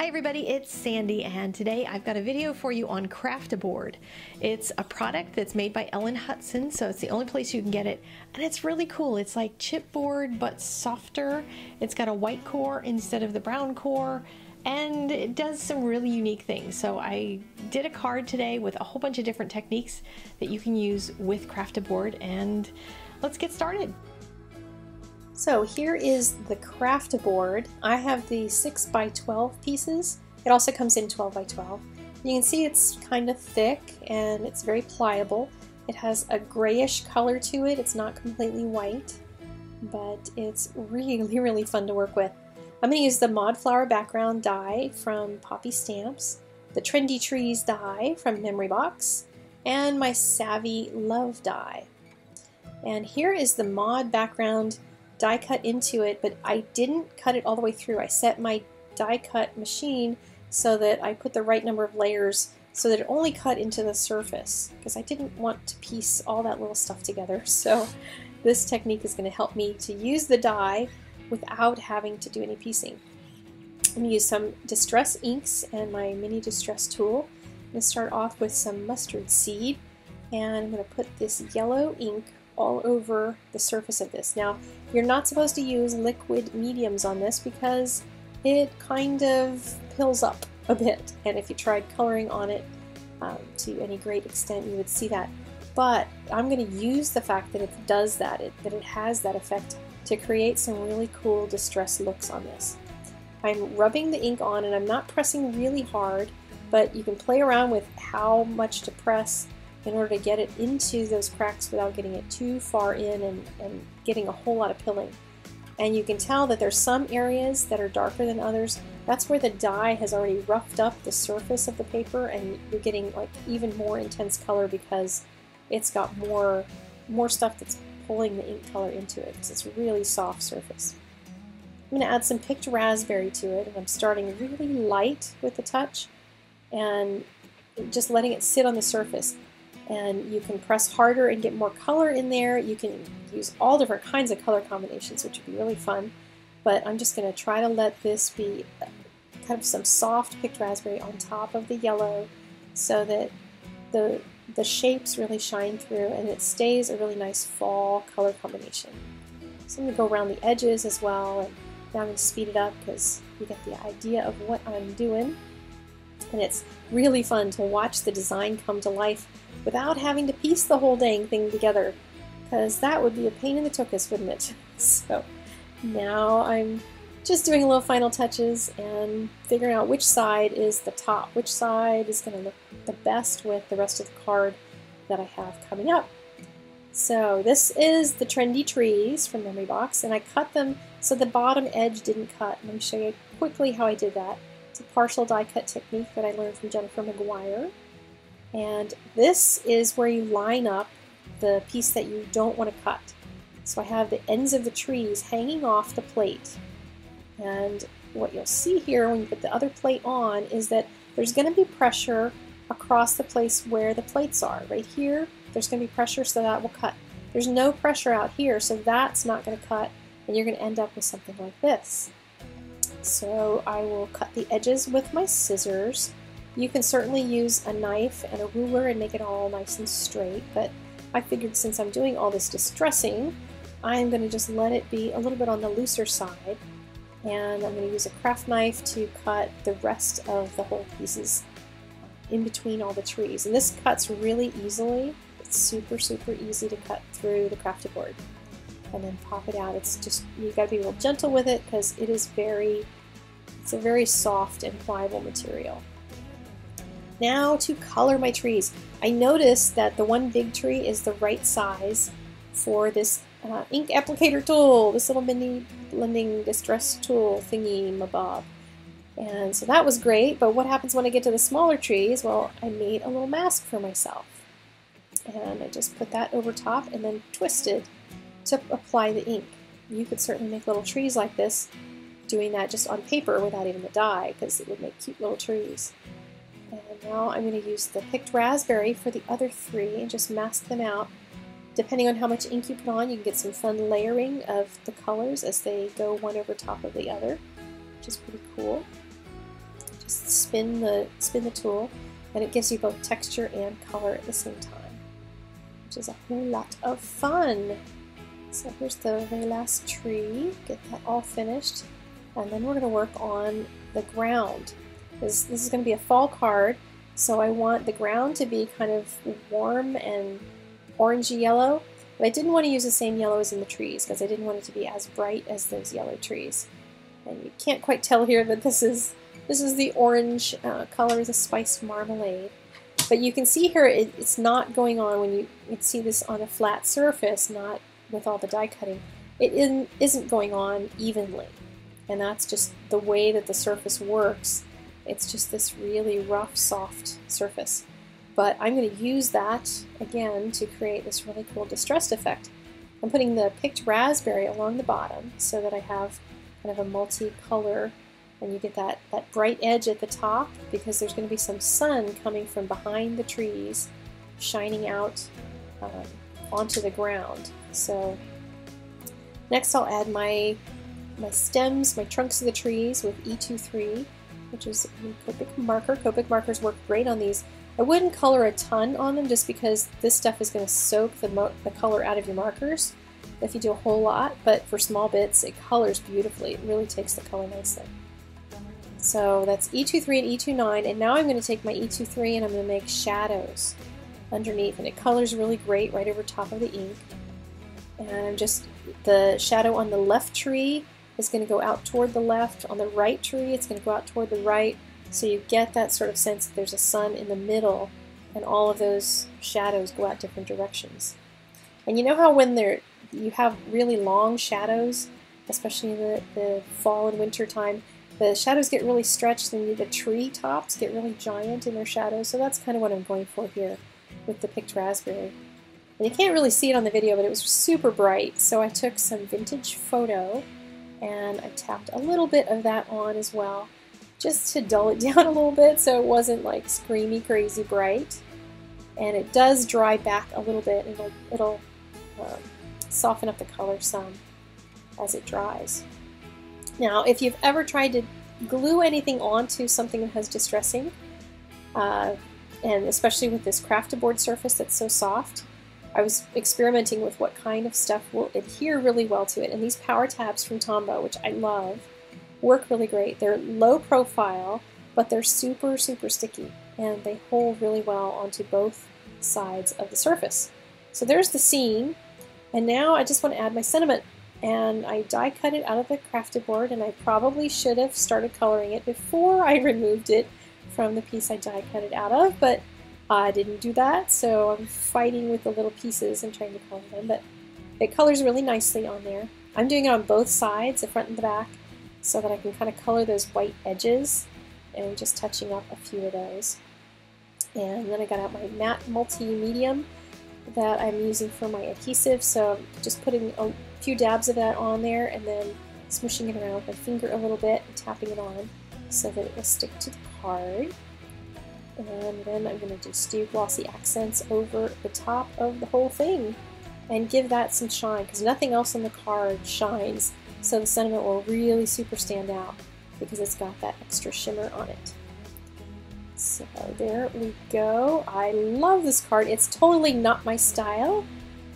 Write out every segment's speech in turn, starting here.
Hi everybody, it's Sandy, and today I've got a video for you on Craftaboard. It's a product that's made by Ellen Hutson, so it's the only place you can get it, and it's really cool. It's like chipboard but softer. It's got a white core instead of the brown core, and it does some really unique things. So I did a card today with a whole bunch of different techniques that you can use with Craftaboard, and let's get started. So here is the Craftaboard. I have the 6 by 12 pieces. It also comes in 12 by 12. You can see it's kind of thick and it's very pliable. It has a grayish color to it. It's not completely white, but it's really fun to work with. I'm going to use the Mod Flower background die from Poppy Stamps, the Trendy Trees die from Memory Box, and my Savvy Love die. And here is the Mod background die cut into it, but I didn't cut it all the way through. I set my die cut machine so that I put the right number of layers so that it only cut into the surface, because I didn't want to piece all that little stuff together. So this technique is going to help me to use the die without having to do any piecing. I'm going to use some distress inks and my mini distress tool. I'm going to start off with some mustard seed, and I'm going to put this yellow ink all over the surface of this. Now, you're not supposed to use liquid mediums on this because it kind of pills up a bit, and if you tried coloring on it to any great extent, you would see that. But I'm going to use the fact that it does that, that it has that effect, to create some really cool distress looks on this. I'm rubbing the ink on, and I'm not pressing really hard, but you can play around with how much to press in order to get it into those cracks without getting it too far in and getting a whole lot of pilling. And you can tell that there's some areas that are darker than others. That's where the die has already roughed up the surface of the paper, and you're getting like even more intense color because it's got more stuff that's pulling the ink color into it, because it's a really soft surface. I'm going to add some picked raspberry to it, and I'm starting really light with the touch and just letting it sit on the surface. And you can press harder and get more color in there. You can use all different kinds of color combinations, which would be really fun. But I'm just going to try to let this be kind of some soft picked raspberry on top of the yellow so that the shapes really shine through and it stays a really nice fall color combination. So I'm going to go around the edges as well, and now I'm going to speed it up because you get the idea of what I'm doing. And it's really fun to watch the design come to life without having to piece the whole dang thing together, because that would be a pain in the tuchus, wouldn't it? So now I'm just doing a little final touches and figuring out which side is the top, which side is going to look the best with the rest of the card that I have coming up. So this is the Trendy Trees from Memory Box, and I cut them so the bottom edge didn't cut. Let me show you quickly how I did that. It's a partial die cut technique that I learned from Jennifer McGuire. And this is where you line up the piece that you don't want to cut. So I have the ends of the trees hanging off the plate. And what you'll see here when you put the other plate on is that there's going to be pressure across the place where the plates are. Right here, there's going to be pressure, so that will cut. There's no pressure out here, so that's not going to cut, and you're going to end up with something like this. So I will cut the edges with my scissors. You can certainly use a knife and a ruler and make it all nice and straight, but I figured since I'm doing all this distressing, I'm going to just let it be a little bit on the looser side, and I'm going to use a craft knife to cut the rest of the whole pieces in between all the trees. And this cuts really easily. It's super easy to cut through the Craftaboard and then pop it out. It's just, you got to be real gentle with it because it is it's a very soft and pliable material. Now to color my trees. I noticed that the one big tree is the right size for this ink applicator tool, this little mini blending distress tool thingy mabob. And so that was great, but what happens when I get to the smaller trees? Well, I made a little mask for myself. And I just put that over top and then twisted to apply the ink. You could certainly make little trees like this doing that just on paper without even the die, because it would make cute little trees. And now I'm going to use the picked raspberry for the other three and just mask them out. Depending on how much ink you put on, you can get some fun layering of the colors as they go one over top of the other, which is pretty cool. Just spin the tool, and it gives you both texture and color at the same time, which is a whole lot of fun. So here's the very last tree. Get that all finished, and then we're going to work on the ground. This is going to be a fall card, so I want the ground to be kind of warm and orangey yellow, but I didn't want to use the same yellow as in the trees because I didn't want it to be as bright as those yellow trees. And you can't quite tell here, but this is the orange color, the spiced marmalade. But you can see here it's not going on when you see this on a flat surface, not with all the die cutting. It isn't going on evenly, and that's just the way that the surface works. It's just this really rough, soft surface. But I'm going to use that again to create this really cool distressed effect. I'm putting the picked raspberry along the bottom so that I have kind of a multi-color, and you get that bright edge at the top because there's going to be some sun coming from behind the trees shining out onto the ground. So next I'll add my stems, my trunks of the trees with E23, which is a Copic marker. Copic markers work great on these. I wouldn't color a ton on them just because this stuff is going to soak the color out of your markers if you do a whole lot, but for small bits it colors beautifully. It really takes the color nicely. So that's E23 and E29, and now I'm going to take my E23 and I'm going to make shadows underneath, and it colors really great right over top of the ink. And the shadow on the left tree is going to go out toward the left. On the right tree it's going to go out toward the right. So you get that sort of sense that there's a sun in the middle and all of those shadows go out different directions. And you know how when you have really long shadows, especially in the fall and winter time, the shadows get really stretched and the tree tops get really giant in their shadows. So that's kind of what I'm going for here with the picked raspberry. And you can't really see it on the video, but it was super bright. So I took some vintage photo and I tapped a little bit of that on as well, just to dull it down a little bit so it wasn't like screamy crazy bright. And it does dry back a little bit, and it'll soften up the color some as it dries. Now if you've ever tried to glue anything onto something that has distressing, and especially with this Craftaboard surface that's so soft, I was experimenting with what kind of stuff will adhere really well to it, and these power tabs from Tombow, which I love, work really great. They're low profile, but they're super, super sticky, and they hold really well onto both sides of the surface. So there's the scene, and now I just want to add my sentiment, and I die cut it out of the Craftaboard, and I probably should have started coloring it before I removed it from the piece I die cut it out of, but I didn't do that, so I'm fighting with the little pieces and trying to color them, but it colors really nicely on there. I'm doing it on both sides, the front and the back, so that I can kind of color those white edges and just touching up a few of those. And then I got out my matte multi-medium that I'm using for my adhesive, so I'm just putting a few dabs of that on there and then smushing it around with my finger a little bit and tapping it on so that it will stick to the card. And then I'm going to just do glossy accents over the top of the whole thing and give that some shine, because nothing else on the card shines, so the sentiment will really super stand out because it's got that extra shimmer on it. So there we go. I love this card. It's totally not my style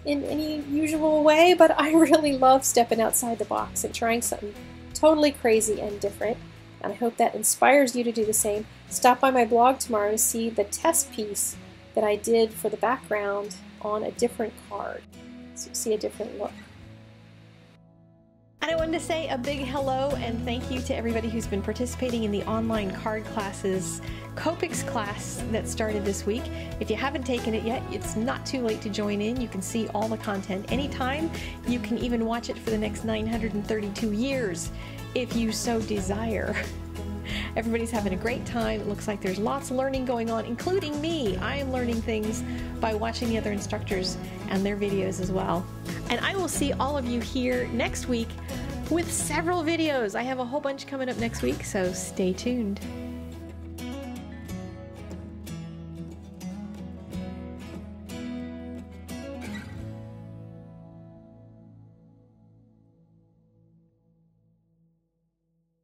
in any usual way, but I really love stepping outside the box and trying something totally crazy and different. And I hope that inspires you to do the same. Stop by my blog tomorrow to see the test piece that I did for the background on a different card, so you see a different look. And I wanted to say a big hello and thank you to everybody who's been participating in the online card classes, Copic's class that started this week. If you haven't taken it yet, it's not too late to join in. You can see all the content anytime. You can even watch it for the next 932 years if you so desire. Everybody's having a great time. It looks like there's lots of learning going on, including me. I am learning things by watching the other instructors and their videos as well. And I will see all of you here next week with several videos. I have a whole bunch coming up next week, so stay tuned.